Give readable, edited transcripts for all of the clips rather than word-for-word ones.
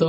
2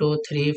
2 3